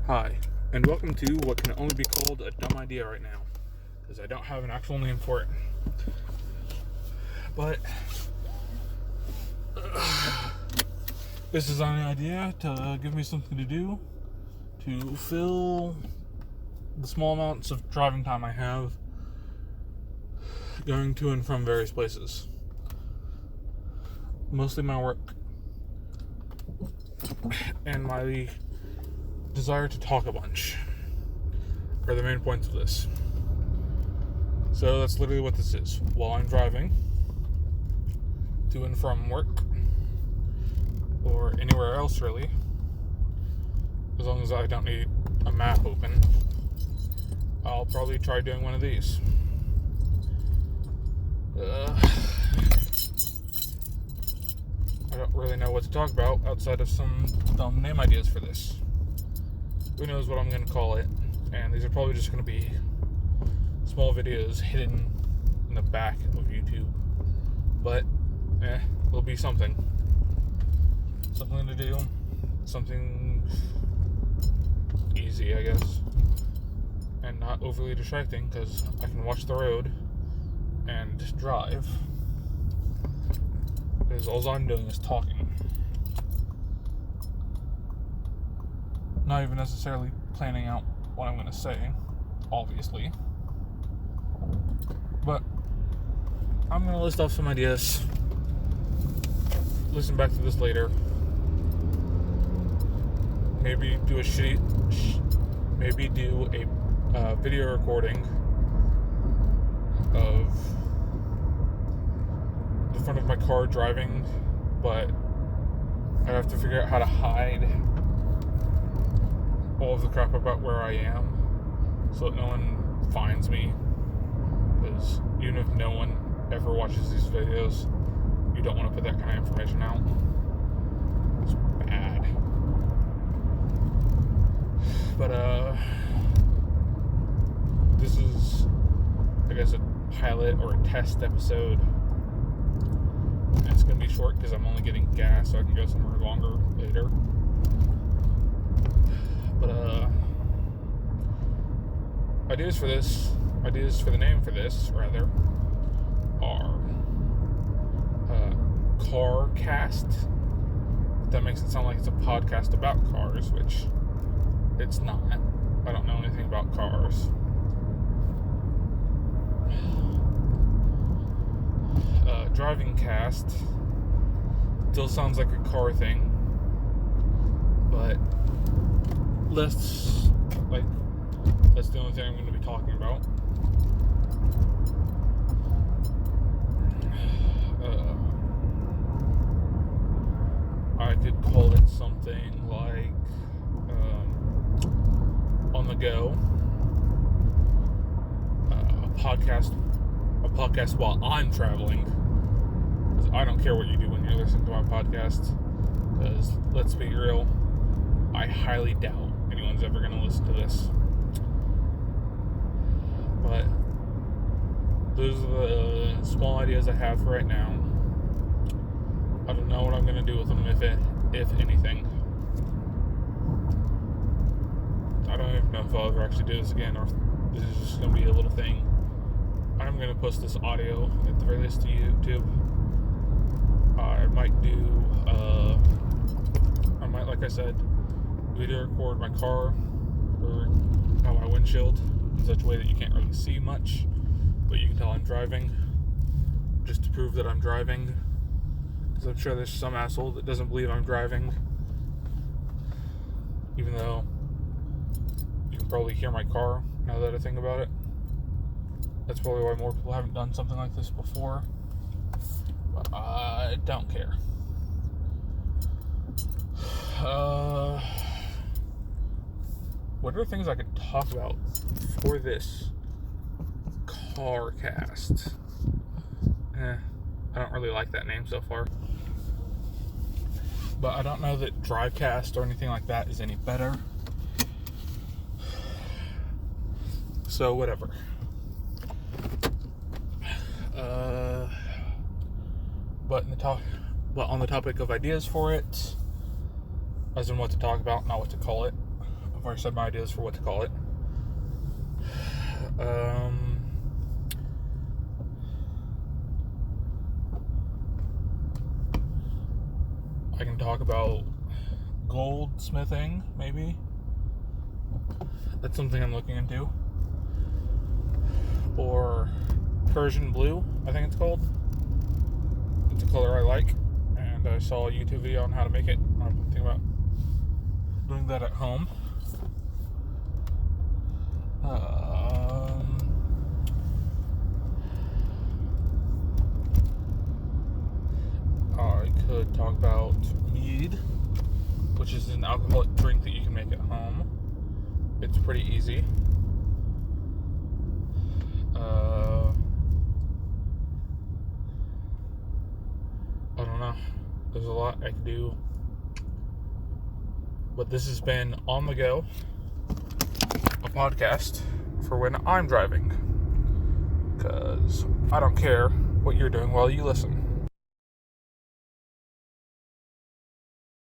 Hi, and welcome to what can only be called a dumb idea right now, because I don't have an actual name for it. But this is an idea to give me something to do to fill the small amounts of driving time I have going to and from various places. Mostly my work and my desire to talk a bunch are the main points of this. So that's literally what this is. While I'm driving to and from work or anywhere else really, as long as I don't need a map open, I'll probably try doing one of these. I don't really know what to talk about outside of some dumb name ideas for this. Who knows what I'm going to call it, and these are probably just going to be small videos hidden in the back of YouTube, but it'll be something to do, something easy, I guess, and not overly distracting, because I can watch the road and drive, because all I'm doing is talking. Not even necessarily planning out what I'm going to say, obviously. But I'm going to list off some ideas. Listen back to this later. Maybe do a video recording of the front of my car driving, but I have to figure out how to hide all of the crap about where I am so that no one finds me, because even if no one ever watches these videos, you don't want to put that kind of information out. It's bad. But this is, I guess, a pilot or a test episode, and it's going to be short because I'm only getting gas, so I can go somewhere longer later. But ideas for the name for this, rather, are Car Cast. That makes it sound like it's a podcast about cars, which it's not. I don't know anything about cars. Driving Cast still sounds like a car thing, but that's the only thing I'm going to be talking about. I could call it something like On the Go, a podcast while I'm traveling, because I don't care what you do when you're listening to my podcast, because let's be real, I highly doubt anyone's ever going to listen to this. But those are the small ideas I have for right now. I don't know what I'm going to do with them, if anything. I don't even know if I'll ever actually do this again, or if this is just going to be a little thing. I'm going to post this audio at the very least to YouTube. I might like I said, video record my car or my windshield in such a way that you can't really see much, but you can tell I'm driving, just to prove that I'm driving, because I'm sure there's some asshole that doesn't believe I'm driving, even though you can probably hear my car now that I think about it. That's probably why more people haven't done something like this before, but I don't care. What are things I could talk about for this car cast? I don't really like that name so far. But I don't know that Drivecast or anything like that is any better. So whatever. But on the topic of ideas for it, as in what to talk about, not what to call it, I've already said my ideas for what to call it. I can talk about goldsmithing, maybe. That's something I'm looking into. Or Persian blue, I think it's called. It's a color I like, and I saw a YouTube video on how to make it. I'm thinking about doing that at home. I could talk about mead, which is an alcoholic drink that you can make at home. It's pretty easy. I don't know. There's a lot I can do. But this has been On the Go, a podcast for when I'm driving. Because I don't care what you're doing while you listen.